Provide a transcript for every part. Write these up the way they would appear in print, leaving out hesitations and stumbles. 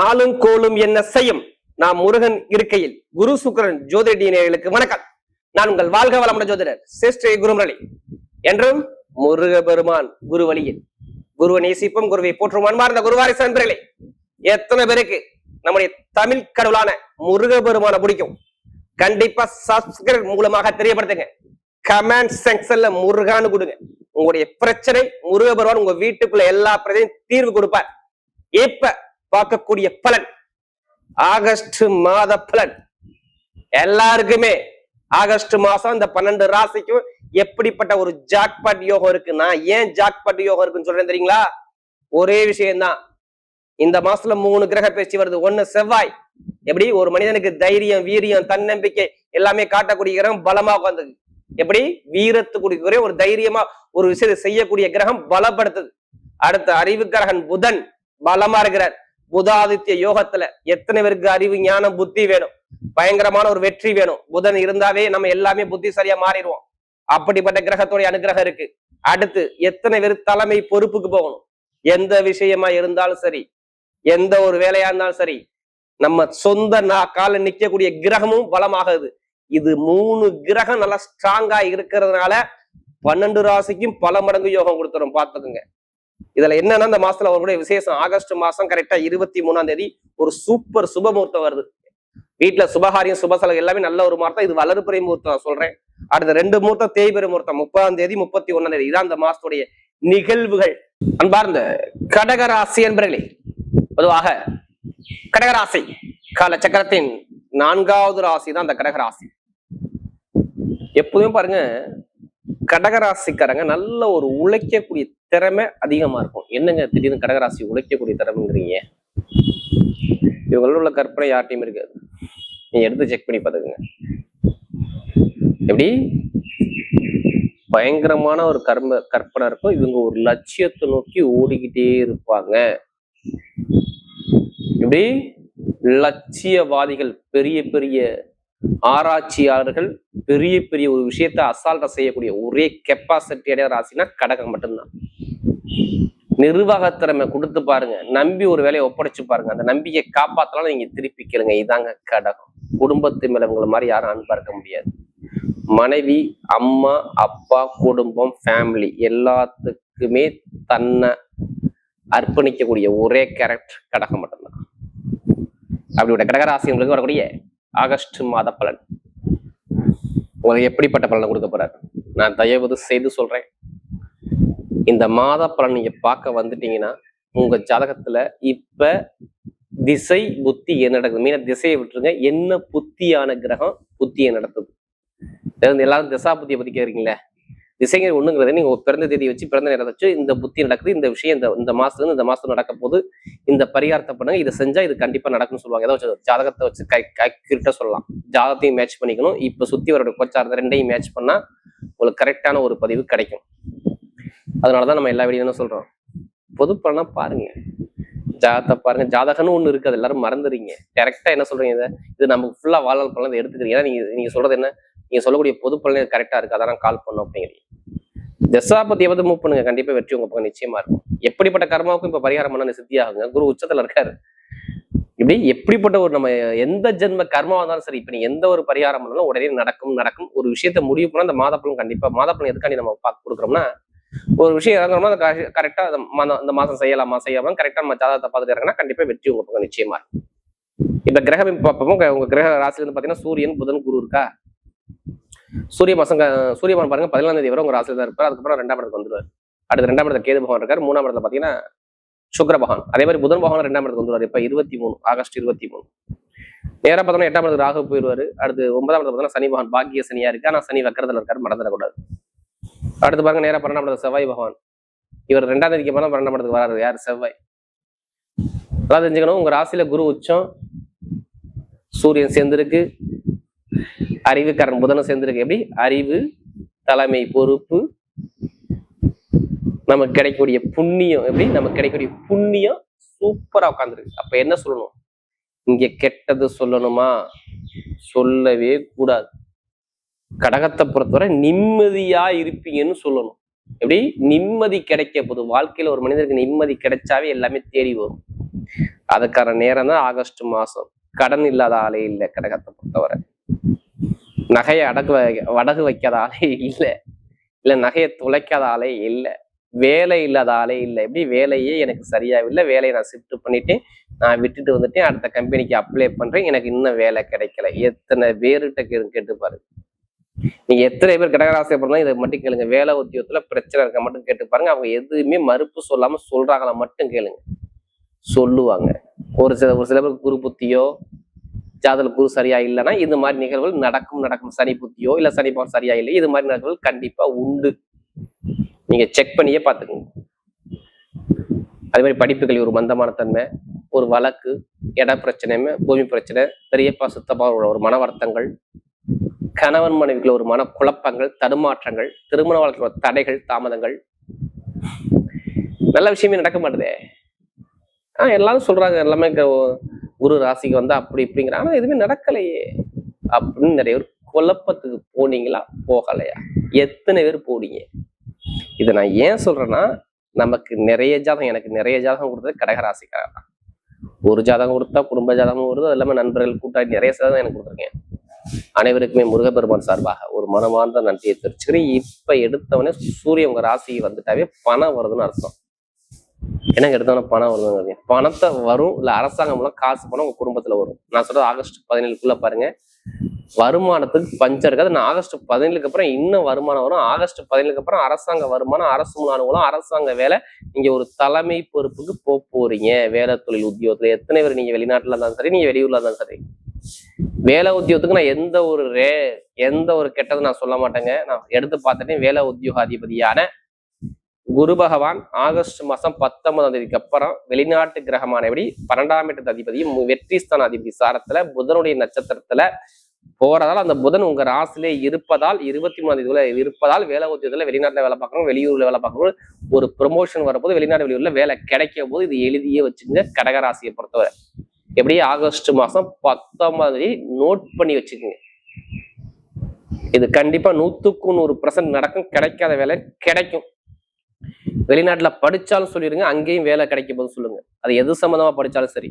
நாளும் கோளும் என்ன செய்யும்? நாம் முருகன் இருக்கையில் குரு சுக்கிரன் ஜோதிடர்களுக்கு வணக்கம். நான் உங்கள் வாழ்க வளமுடன் ஜோதிடர் சிஸ்டர் குருமுரளி. என்றும் முருக பெருமான் குரு வழியில் குருவை நேசிப்பும் குருவை போற்றும் அன்பார்ந்த குருவாரிசு நண்பர்களே, எத்தனை பேருக்கு நம்முடைய தமிழ் கடவுளான முருக பெருமான பிடிக்கும்? கண்டிப்பா சப்ஸ்கிரைப் மூலமாக தெரியப்படுத்துங்க. கமெண்ட் செக்ஷன்ல முருகான்னு கொடுங்க. உங்களுடைய பிரச்சனை முருக பெருமான் உங்க வீட்டுக்குள்ள எல்லா பிரச்சனையும் தீர்வு கொடுப்பார். இப்ப பார்க்கக்கூடிய பலன் ஆகஸ்ட் மாத பலன். எல்லாருக்குமே ஆகஸ்ட் மாசம் இந்த 12 ராசிக்கும் எப்படிப்பட்ட ஒரு ஜாக்பாட் யோகம் இருக்கு. நான் ஏன் ஜாக்பாட் யோகம் இருக்குன்னு சொல்றேன் தெரியுங்களா? ஒரே விஷயம்தான். இந்த மாசத்துல 3 கிரக பயிற்சி வருது. ஒண்ணு செவ்வாய். எப்படி ஒரு மனிதனுக்கு தைரியம், வீரியம், தன்னம்பிக்கை எல்லாமே காட்டக்கூடிய கிரகம் பலமா உட்கார்ந்தது. எப்படி வீரத்துக்குரிய ஒரு தைரியமா ஒரு விஷயத்தை செய்யக்கூடிய கிரகம் பலப்படுத்துது. அடுத்த அறிவு கிரகன் புதன் பலமா இருக்கிறார். புதாதித்ய யோகத்துல எத்தனை பேருக்கு அறிவு, ஞானம், புத்தி வேணும்? பயங்கரமான ஒரு வெற்றி வேணும். புதன் இருந்தாவே நம்ம எல்லாமே புத்திசாலியா மாறிடுவோம். அப்படிப்பட்ட கிரகத்தோடைய அனுகிரகம் இருக்கு. அடுத்து எத்தனை பேர் தலைமை பொறுப்புக்கு போகணும்? எந்த விஷயமா இருந்தாலும் சரி, எந்த ஒரு வேலையா இருந்தாலும் சரி, நம்ம சொந்த கால நிக்கக்கூடிய கிரகமும் பலமாகுது. இது 3 கிரகம் நல்லா ஸ்ட்ராங்கா இருக்கிறதுனால 12 ராசிக்கும் பல மடங்கு யோகம் கொடுத்துரும். பாத்துக்கோங்க. இதுல என்னன்னா, இந்த மாசத்துல அவருடைய விசேஷம். ஆகஸ்ட் மாசம் கரெக்டா 23ஆம் தேதி ஒரு சூப்பர் சுப முகூர்த்தம் வருது. வீட்டுல சுபகாரியம், சுபசலம் எல்லாமே நல்ல ஒரு முகூர்த்தம். இது வளர்பிறை முகூர்த்தம் நான் சொல்றேன். அடுத்த 2 முகூர்த்தம் தேய்பிறை முகூர்த்தம் 30ஆம் தேதி 31ஆம் தேதி. இதான் இந்த மாசத்துடைய நிகழ்வுகள். அன்பார்ந்த கடகராசி என்பர்களே, பொதுவாக கடகராசி கால சக்கரத்தின் 4வது ராசி தான் அந்த கடகராசி. எப்போதும் பாருங்க, கடகராசிக்காரங்க நல்ல ஒரு உழைக்கக்கூடிய திறமை அதிகமா இருக்கும். என்னங்க திடீர்னு கடகராசி உழைக்கக்கூடிய திறமைங்கிறீங்க? இவங்களோட உள்ள கற்பனை யார்ட்டையும் இருக்காது. நீங்க எடுத்து செக் பண்ணி பாத்துக்கங்க. எப்படி பயங்கரமான ஒரு கற்பனை இருக்கும். இவங்க ஒரு லட்சியத்தை நோக்கி ஓடிக்கிட்டே இருப்பாங்க. இப்படி லட்சியவாதிகள், பெரிய பெரிய ஆராய்ச்சியாளர்கள், பெரிய பெரிய ஒரு விஷயத்த அசால்ட்டா செய்யக்கூடிய ஒரே கெப்பாசிட்டியோட ராசினா கடகம் மட்டும்தான். நிர்வாக திறமை கொடுத்து பாருங்க, நம்பி ஒரு வேலையை ஒப்படைச்சு பாருங்க, அந்த நம்பிக்கை காப்பாத்தலாம் நீங்க திருப்பி கேளுங்க. இதாங்க கடகம். குடும்பத்து மேல உங்களை மாதிரி யாரும் அன்பா இருக்க முடியாது. மனைவி, அம்மா, அப்பா, குடும்பம், ஃபேமிலி எல்லாத்துக்குமே தன்னை அர்ப்பணிக்கக்கூடிய ஒரே கேரக்டர் கடகம் மட்டும்தான். அப்படியோட கடகராசிங்களுக்கு வரக்கூடிய ஆகஸ்ட் மாத பலன் உங்களுக்கு எப்படிப்பட்ட பலனை கொடுக்க போறாரு நான் தயவு செய்து சொல்றேன். இந்த மாத பலன் நீங்க பார்க்க வந்துட்டீங்கன்னா, உங்க ஜாதகத்துல இப்ப திசை புத்தி என்ன நடக்குது? மீன திசையை விட்டுருங்க. என்ன புத்தியான கிரகம் புத்தியை நடத்துது? எல்லாரும் திசா புத்தியை பத்தி கேட்குறீங்களே. திசைங்க ஒண்ணுங்கிறது நீங்க பிறந்த தேதியை வச்சு, பிறந்த நேரத்தை வச்சு இந்த புத்தி நடக்குது, இந்த விஷயம் இந்த மாசத்துல இருந்து இந்த மாசத்துல நடக்க போது, இந்த பரிகாரத்தை பண்ணுங்க, இதை செஞ்சா இது கண்டிப்பா நடக்கும்னு சொல்லுவாங்க. ஏதோ ஜாதகத்தை வச்சு கரெக்டா சொல்லலாம். ஜாதகத்தையும் மேட்ச் பண்ணிக்கணும். இப்ப சுத்தி வரோட கோச்சாரத்தை ரெண்டையும் மேட்ச் பண்ணா உங்களுக்கு கரெக்டான ஒரு பதிவு கிடைக்கும். அதனாலதான் நம்ம எல்லா வீடியோவும் சொல்றோம். பொது பலனா பாருங்க, ஜாதகத்தை பாருங்க. ஜாதகம்னு ஒண்ணு இருக்கு, அது எல்லாரும் மறந்துறீங்க. கரெக்டா என்ன சொல்றீங்க? இது நமக்கு ஃபுல்லா வாழ்நாள் பலன் எடுத்துக்கிறீங்க. ஏன்னா நீங்க சொல்றது என்ன? நீங்க சொல்லக்கூடிய பொது பலனே கரெக்டா இருக்கு, அதான் கால் பண்ணோம் அப்படிங்கிறீங்க. தசாபதியை வந்து மூவ் பண்ணுங்க, கண்டிப்பா வெற்றி உங்க பக்கம் நிச்சயமா இருக்கும். எப்படிப்பட்ட கர்மாவுக்கும் இப்ப பரிகாரம் பண்ண சித்தி ஆகுங்க. குரு உச்சத்துல இருக்காரு. இப்படி எப்படிப்பட்ட ஒரு நம்ம எந்த ஜென்ம கர்மாவா இருந்தாலும் சரி, இப்ப நீ எந்த ஒரு பரிகாரம் பண்ணாலும் உடனே நடக்கும். ஒரு விஷயத்த முடிவு பண்ணா அந்த மாதப்பலன் கண்டிப்பா. மாதப்பலன் எதுக்காண்டி நம்ம பார்த்து கொடுக்குறோம்னா, ஒரு விஷயம் இறங்குறோம்னா அதை கரெக்டா அந்த மாசம் செய்யலாமா கரெக்டா நம்ம ஜாதகத்தை பார்த்துட்டு இறங்கினா கண்டிப்பா வெற்றி உங்க பக்கம் நிச்சயமா இருக்கும். இப்ப கிரகம் பார்ப்போம். உங்க கிரக ராசில இருந்து பாத்தீங்கன்னா சூரியன், புதன், குரு இருக்கா. சூரியமான் பாருங்க 14ஆம் தேதி வரை உங்க ராசியில தான் இருப்பார். அதுக்கப்புறம் 2ஆம் இடத்துக்கு வந்துருவார். அடுத்து 2ஆம் இடத்துல கேது பகவான் இருக்காரு. 3ஆம் இடத்துல பாத்தீங்கன்னா சுக்கிர பகவான். அதே மாதிரி புதன் பகவான் 2ஆம் இடத்துக்கு வந்துருவாரு. இப்ப 23 ஆகஸ்ட் 23 நேரம் பார்த்தோம்னா 8ஆம் இடத்துக்கு ராகு போயிடுவாரு. அடுத்து 9ஆம் இடத்துல பார்த்தீங்கன்னா சனி பகவான் பாக்கிய சனியா இருக்கு. ஆனா சனி வக்கரத்துல இருக்காரு, மறந்துடக்கூடாது. அடுத்து பாருங்க நேரம் 12ஆம் இடத்துல செவ்வாய் பகவான். இவர் 2ஆம் தேதிக்கு மேல 12ஆம் இடத்துக்கு வராரு. யார்? செவ்வாய். அதாவது தெரிஞ்சுக்கணும், உங்க ராசியில குரு உச்சம், சூரியன் சேர்ந்திருக்கு, அறிவுக்காரன் புதனும் சேர்ந்திருக்கு. எப்படி அறிவு, தலைமை பொறுப்பு, நமக்கு கிடைக்கக்கூடிய புண்ணியம், எப்படி நமக்கு கிடைக்கக்கூடிய புண்ணியம் சூப்பரா உட்காந்துருக்கு. அப்ப என்ன சொல்லணும்? இங்க கெட்டது சொல்லணுமா? சொல்லவே கூடாது. கடகத்தை பொறுத்தவரை நிம்மதியா இருப்பீங்கன்னு சொல்லணும். எப்படி நிம்மதி கிடைக்க போது வாழ்க்கையில ஒரு மனிதருக்கு நிம்மதி கிடைச்சாவே எல்லாமே தேடி வரும். அதுக்கான நேரம் தான் ஆகஸ்ட் மாசம். கடன் இல்லாத ஆளே இல்லை கடகத்தை பொறுத்தவரை. நகையை வடகு வைக்காத ஆளே இல்லை, இல்ல நகையை துளைக்காத ஆளே இல்லை, வேலை இல்லாத ஆளே இல்லை. எப்படி வேலையே எனக்கு சரியாவில்லை, வேலையை நான் ஷிஃப்ட் பண்ணிட்டேன், நான் விட்டுட்டு வந்துட்டேன், அடுத்த கம்பெனிக்கு அப்ளை பண்றேன், எனக்கு இன்னும் வேலை கிடைக்கல. எத்தனை பேருகிட்ட கேட்டு பாருங்க. நீங்க எத்தனை பேர் கடகராசியை பொறுத்தா இதை மட்டும் கேளுங்க. வேலை உத்தியோகத்துல பிரச்சனை இருக்க மட்டும் கேட்டு பாருங்க. அவங்க எதுவுமே மறுப்பு சொல்லாம சொல்றாங்களா மட்டும் கேளுங்க, சொல்லுவாங்க. ஒரு சில பேருக்கு குரு புத்தியோ ஜாதல குரு சரியா இல்லைன்னா இந்த மாதிரி நிகழ்வுகள் நடக்கும். சனி புத்தியோ இல்ல சனி பவன் சரியா இல்லை, இது மாதிரி நிகழ்வுகள் கண்டிப்பா உண்டு. நீங்க செக் பண்ணியே பாத்துக்கோங்க. அதே மாதிரி படிப்புகள் ஒரு மந்தமான தன்மை, ஒரு வழக்கு, இட பிரச்சனை, பூமி பிரச்சனை, பெரியப்பா சித்தப்பா ஒரு மன வருத்தங்கள், கணவன் மனைவிக்குள்ள ஒரு மன குழப்பங்கள், தடுமாற்றங்கள், திருமண வாழ்க்கையோட தடைகள், தாமதங்கள், நல்ல விஷயமே நடக்க மாட்டுதே. எல்லாரும் சொல்றாங்க எல்லாமே குரு ராசிக்கு வந்தா அப்படி இப்படிங்கிற, ஆனா எதுவுமே நடக்கலையே அப்படின்னு நிறைய பேர் குழப்பத்துக்கு போனீங்களா போகலையா? எத்தனை பேர் போனீங்க? இதை நான் ஏன் சொல்றேன்னா, நமக்கு நிறைய ஜாதகம், எனக்கு நிறைய ஜாதகம் கொடுத்தது கடகராசிக்காக தான். ஒரு ஜாதகம் கொடுத்தா குடும்ப ஜாதகம் வருது, அது எல்லாமே நண்பர்கள் கூட்டாளி நிறைய ஜாதகம் எனக்கு கொடுத்துருக்கேன். அனைவருக்குமே முருகப்பெருமான் சார்பாக ஒரு மனமார்ந்த நன்றியை தெரிவிச்சுக்கிறேன். இப்ப எடுத்தவனே சூரியன் உங்க ராசிக்கு வந்துட்டாவே பணம் வருதுன்னு அர்த்தம். எனக்கு எடுத்தவன பணம் வருதுன்னு, பணத்தை வரும், இல்ல அரசாங்கம் மூலம் காசு பணம் உங்க குடும்பத்துல வரும். நான் சொல்றது ஆகஸ்ட் 17 பாருங்க, வருமானத்துக்கு பஞ்சம் இருக்காது. நான் ஆகஸ்ட் 17 அப்புறம் இன்னும் வருமானம் வரும். ஆகஸ்ட் 17 அப்புறம் அரசாங்க வருமானம், அரசு மூலம் அரசாங்க வேலை, நீங்க ஒரு தலைமை பொறுப்புக்கு போறீங்க. வேலை தொழில் உத்தியோகத்துல எத்தனை பேர் நீங்க வெளிநாட்டுல இருந்தாலும் சரி, நீங்க வெளியூர்ல இருந்தாலும் சரி, வேலை உத்தியோகத்துக்கு நான் எந்த ஒரு கெட்டது நான் சொல்ல மாட்டேங்க. நான் எடுத்து பார்த்துட்டேன். வேலை உத்தியோக அதிபதியான குரு பகவான் ஆகஸ்ட் மாசம் 19ஆம் தேதிக்கு அப்புறம் வெளிநாட்டு கிரகமானபடி 12ஆம் இடத்து அதிபதியும் வெற்றிஸ்தான அதிபதி சாரத்துல புதனுடைய நட்சத்திரத்துல போறதால், அந்த புதன் உங்க ராசிலே இருப்பதால் 23ஆம் தேதி இருப்பதால் வேலை உத்தியோகத்துல வெளிநாட்டுல வேலை பார்க்கணும், வெளியூர்ல வேலை பார்க்கணும், ஒரு ப்ரொமோஷன் வரப்போது, வெளிநாட்டு வெளியூர்ல வேலை கிடைக்கும் போது இது எழுதியே வச்சுங்க. கடகராசியை பொறுத்தவரை எப்படி ஆகஸ்ட் மாசம் 19ஆம் தேதி நோட் பண்ணி வச்சுக்கோங்க. இது கண்டிப்பா 100% நடக்கும். கிடைக்காத வேலை கிடைக்கும். வெளிநாட்டுல படிச்சாலும் சொல்லிடுங்க, அங்கேயும் வேலை கிடைக்கும் போது சொல்லுங்க. அது எது சம்பந்தமா படிச்சாலும் சரி,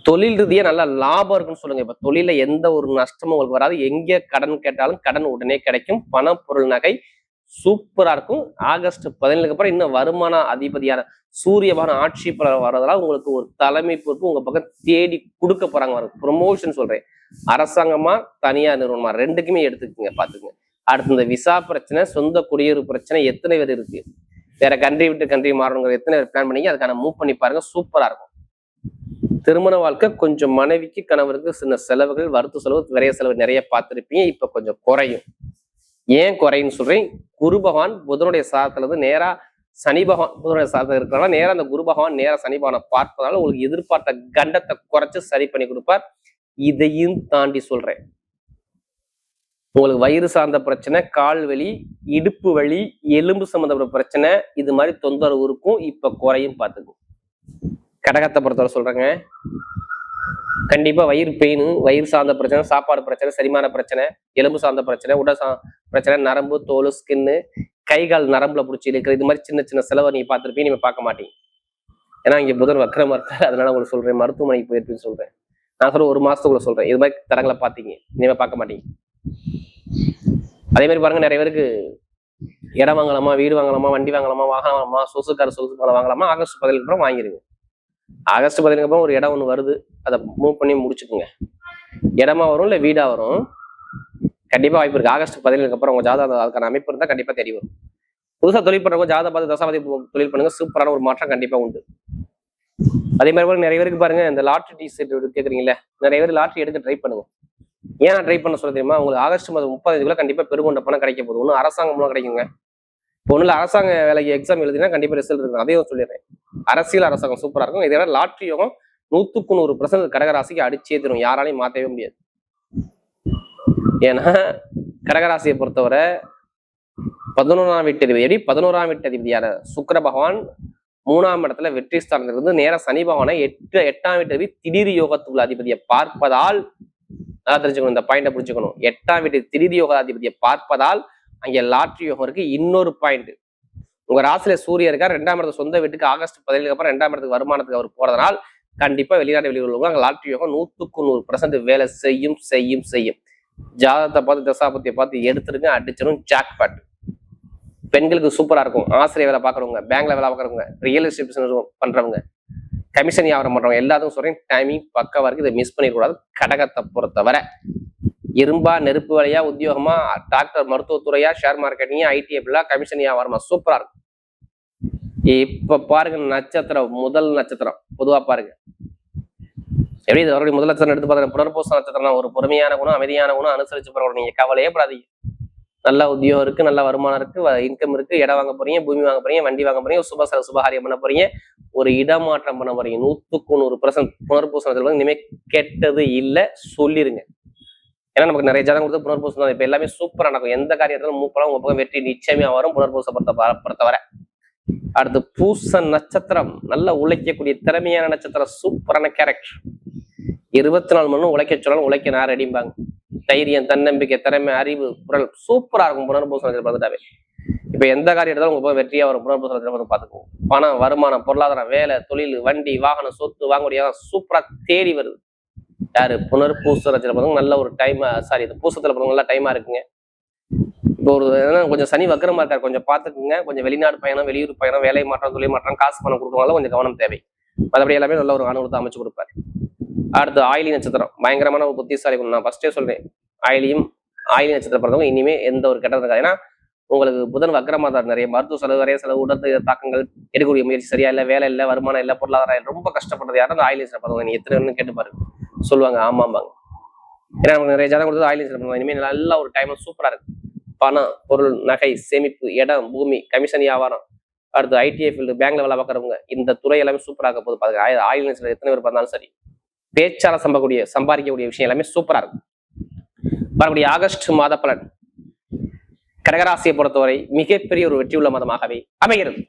தொழில் ரீதியா நல்ல லாபம் இருக்குன்னு சொல்லுங்க. இப்ப தொழில எந்த ஒரு நஷ்டமும் உங்களுக்கு வராது. எங்க கடன் கேட்டாலும் கடன் உடனே கிடைக்கும். பண பொருள் நகை சூப்பரா இருக்கும். ஆகஸ்ட் 17 அப்புறம் இன்னும் வருமான அதிபதியான சூரியமான ஆட்சி பலன் வர்றதால உங்களுக்கு ஒரு தலைமை பொறுப்பு உங்க பக்கம் தேடி கொடுக்க போறாங்க. ப்ரொமோஷன் சொல்றேன், அரசாங்கமா தனியார் நிறுவனமா ரெண்டுக்குமே எடுத்துக்கோங்க, பாத்துக்கோங்க. அடுத்து இந்த விசா பிரச்சனை, சொந்த குடியுரிமை பிரச்சனை எத்தனை பேர் இருக்கு, வேற கண்ட்ரி விட்டு கண்ட்ரி மாறணுங்கிற எத்தனை பேர் பிளான் பண்ணீங்க, அதுக்கான மூவ் பண்ணி பாருங்க, சூப்பரா இருக்கும். திருமண வாழ்க்கை கொஞ்சம் மனைவிக்கு கணவருக்கு சின்ன செலவுகள், வருத்த செலவு, விரைய செலவு நிறைய பார்த்துருப்பீங்க. இப்ப கொஞ்சம் குறையும். ஏன் குறைன்னு சொல்றேன், குரு பகவான் புதனுடைய சாதத்துல இருந்து நேரா சனி பகவான் புதனுடைய சாதத்துல இருக்கிறனால நேரா அந்த குரு பகவான் நேரா சனி பகவானை பார்ப்பதால உங்களுக்கு எதிர்பார்த்த கண்டத்தை குறைச்சு சரி பண்ணி கொடுப்பார். இதையும் தாண்டி சொல்றேன், உங்களுக்கு வயிறு சார்ந்த பிரச்சனை, கால் வலி, இடுப்பு வலி, எலும்பு சம்பந்தப்பட்ட பிரச்சனை, இது மாதிரி தொந்தரவு இருக்கும். இப்ப குறையும் பார்த்துக்கும். கடகத்தை பொறுத்தவரை சொல்றேங்க, கண்டிப்பா வயிறு பெயின், வயிறு சார்ந்த பிரச்சனை, சாப்பாடு பிரச்சனை, செரிமான பிரச்சனை, எலும்பு சார்ந்த பிரச்சனை, உடல் பிரச்சனை, நரம்பு, தோல், ஸ்கின்னு, கை கால் நரம்புல பிடிச்சி இழுக்கிற, இது மாதிரி சின்ன சின்ன செலவை நீங்க பார்த்துருப்பீங்க. நீங்க பார்க்க மாட்டீங்க. ஏன்னா இங்க புதன் வக்கரமா இருக்காரு. அதனால உங்களுக்கு சொல்றேன், மருத்துவமனைக்கு போயிருப்பேன்னு சொல்றேன். நான் சொல்ற ஒரு மாசத்துக்குள்ள சொல்றேன், இது மாதிரி தரங்களை பார்த்தீங்க, நீங்க பார்க்க மாட்டீங்க. அதே மாதிரி பாருங்க, நிறைய பேருக்கு இடம் வாங்கலாமா, வீடு வாங்கலாமா, வண்டி வாங்கலாமா, வாகனம் வாங்கலாமா, சொகுசு வாங்கலாமா, ஆகஸ்ட் 17 அப்புறம் வாங்கிருங்க. ஆகஸ்ட் 17 அப்புறம் ஒரு இடம் ஒண்ணு வருது, அதை மூவ் பண்ணி முடிச்சுக்குங்க. இடமா வரும் இல்ல வீடா வரும், கண்டிப்பா வாய்ப்பு இருக்கு. ஆகஸ்ட் 17 அப்புறம் உங்க ஜாதகம் அதுக்கான அமைப்பு இருந்தா கண்டிப்பா தெரிய வரும். புதுசா தொழில் பண்றவங்க ஜாதக பார்த்து தசாவதி தொழில் பண்ணுங்க, சூப்பரான ஒரு மாற்றம் கண்டிப்பா உண்டு. அதே மாதிரி நிறைய பேருக்கு பாருங்க, இந்த லாட்ரி டிக்கெட் கேக்குறீங்களா, நிறைய பேர் லாட்ரி எடுக்க ட்ரை பண்ணுங்க. ஏன் ட்ரை பண்ண சொல்ல தெரியுமா, உங்களுக்கு ஆகஸ்ட் மாதம் 30 கண்டிப்பா பெருங்கொண்ட பணம் கிடைக்க போகுது. ஒன்னும் அரசாங்கம் மூலம் கிடைக்குங்க. இப்போ ஒண்ணுல அரசாங்க வேலைக்கு எக்ஸாம் எழுதினா கண்டிப்பா ரிசல்ட் இருக்கும். அதையும் சொல்லிடுறேன், அரசியல் அரசாங்கம் சூப்பரா இருக்கும். இதே லாட்ரி யோகம் 100% கடகராசிக்கு அடிச்சே தரும், யாராலையும் மாற்றவே முடியாது. ஏன்னா கடகராசியை பொறுத்தவரை 11ஆம் வீட்டு அதிபதி, 11ஆம் வீட்டு அதிபதியான சுக்கிர பகவான் 3ஆம் இடத்துல வெற்றி ஸ்தானத்திலிருந்து நேர சனி பகவானை 8ஆம் வீட்டு அதிபதி திடீர் யோகத்துக்குள்ள அதிபதியை பார்ப்பதால், நல்லா தெரிஞ்சுக்கணும், இந்த பாயிண்ட புரிஞ்சுக்கணும். 8ஆம் வீட்டு திடீர் யோக அதிபதியை பார்ப்பதால் அங்கே லாட்ரி யோகம் இருக்கு. இன்னொரு பாயிண்ட், உங்க ராசியில சூரியன் இருக்கார், 2ஆம் இடத்து சொந்த வீட்டுக்கு ஆகஸ்ட் 17 அப்புறம் 2ஆம் இடத்துக்கு வருமானத்துக்கு அவர் போறதுனால் கண்டிப்பா வெளிநாடு வெளியூர் அங்க லாட்ரி யோகம் 100% வேலை செய்யும் செய்யும் செய்யும். ஜாதகத்தை பார்த்து தசாபத்தியை பார்த்து எடுத்துருங்க, அடிச்சிடும் ஜாக்பாட். பெண்களுக்கு சூப்பரா இருக்கும். ஆசிரியர் வேலை பாக்குறவங்க, பேங்க்ல வேலை பாக்குறவங்க, ரியல் எஸ்டேட் பிசினஸ் பண்றவங்க, கமிஷன் வியாபாரம் பண்றவங்க எல்லாத்துக்கும் சொல்றேன், டைமிங் பக்கவா இருக்கு. இதை மிஸ் பண்ணிடக்கூடாது. கடகத்தை பொறுத்தவரை இரும்பா, நெருப்பு வேலையா, உத்தியோகமா, டாக்டர், மருத்துவத்துறையா, ஷேர் மார்க்கெட்டிங்கா, ஐடி அப்படிலா, கமிஷன் வியாபாரமா, சூப்பரா இருக்கும். இப்ப பாருங்க நட்சத்திரம், முதல் நட்சத்திரம் பொதுவா பாருங்க எப்படி அவருடைய முதல் நட்சத்திரம் எடுத்து பாருங்க. புனர்பூச நட்சத்திரம் ஒரு பொறுமையான குணம், அமைதியான குணம், அனுசரிச்சு போறவங்க. நீங்க கவலையே படாதீங்க. நல்ல உத்தியோகம் இருக்கு, நல்ல வருமானம் இருக்கு, இன்கம் இருக்கு, இடம் வாங்க போறீங்க, பூமி வாங்க போறீங்க, வண்டி வாங்க போறீங்க, சுபகாரியம் பண்ண போறீங்க, ஒரு இடமாற்றம் பண்ண போறீங்க. 100% புனர்பூசணத்துல இனிமே கெட்டது இல்லை சொல்லிருங்க. ஏன்னா நமக்கு நிறைய ஜாதகம் கொடுத்து புனர்பூசம் தான் இப்ப எல்லாமே சூப்பரா நடக்கும். எந்த காரியத்திலும் மூப்பலாம் உங்க பக்கம் வெற்றி நிச்சயமா வரும் புனர்பூச பொறுத்தவரை. அடுத்து பூச நட்சத்திரம், நல்ல உழைக்கக்கூடிய திறமையான நட்சத்திரம், சூப்பரான கேரக்டர். 24 மணி உழைக்க சொன்னாலும் உழைக்க நான் ரெடிம்பாங்க. தைரியம், தன்னம்பிக்கை, திறமை, அறிவு, குரல் சூப்பரா இருக்கும் புனர்பூசணத்தில் பார்த்துட்டாவே. இப்ப எந்த காரியம் எடுத்தாலும் உங்க வெற்றியா வரும் புனர்பூசணத்தில் பார்த்து பாத்துக்குவோம். பணம், வருமானம், பொருளாதாரம், வேலை, தொழில், வண்டி, வாகனம், சொத்து வாங்கக்கூடிய சூப்பரா தேடி வருது. யாரு புனர்பூசத்துல பார்த்தவங்க நல்ல ஒரு டைம், இது பூசத்துல பார்த்தவங்க நல்ல டைமா இருக்குங்க. இப்போ ஒரு கொஞ்சம் சனி வக்கரமா இருக்காரு, கொஞ்சம் பாத்துக்குங்க. கொஞ்சம் வெளிநாடு பயணம், வெளியூர் பயணம், வேலை மாற்றம், தொழில் மாற்றம், காசு பணம் கொடுக்கறவங்க கொஞ்சம் கவனம் தேவை. மற்றபடி எல்லாமே நல்ல ஒரு அனுகூலத்தை அமைச்சு கொடுப்பாரு. அடுத்து ஆயிலி நட்சத்திரம், பயங்கரமான ஒரு புத்திசாலி. நான் ஃபர்ஸ்டே சொல்றேன், ஆயிலி நட்சத்திரம் பிறந்தவங்க இனிமே எந்த ஒரு கெட்டது இருக்காது. ஏன்னா உங்களுக்கு புதன் வக்கரமா தான், நிறைய மருத்துவ செலவு, நிறைய செலவு, உடல் தாக்கங்கள், எடுக்கக்கூடிய முயற்சி சரியா இல்லை, வேலை இல்லை, வருமானம் இல்லை, பொருளாதாரம் ரொம்ப கஷ்டப்படுறது யாரும் அந்த ஆயிலி நட்சத்திரம் பிறந்தவங்க. நீ எத்தனை கேட்டு பாருங்க, சொல்லுவாங்க ஆமாம்பாங்க. ஏன்னா நமக்கு நிறைய ஜாதகம் கொடுத்து ஆயிலி நட்சத்திரம் இனிமேல் நல்ல ஒரு டைம் சூப்பரா இருக்கு. பணம், பொருள், நகை, சேமிப்பு, இடம், பூமி, கமிஷன் வியாபாரம், அடுத்து ஐடிஐ ஃபீல்டு, பேங்க்ல வேலை பார்க்கறவங்க, இந்த துறை எல்லாமே சூப்பராக போகுது. பாருங்க ஆயிலி நட்சத்திரம் எத்தனை பேர் பார்த்தாலும் சரி, பேச்சால சம்பாதிக்கக்கூடிய விஷயம் எல்லாமே சூப்பரா இருக்கும். மறுபடியும் ஆகஸ்ட் மாத பலன் கடகராசியை பொறுத்தவரை மிகப்பெரிய ஒரு வெற்றியுள்ள மாதமாகவே அமைகிறது.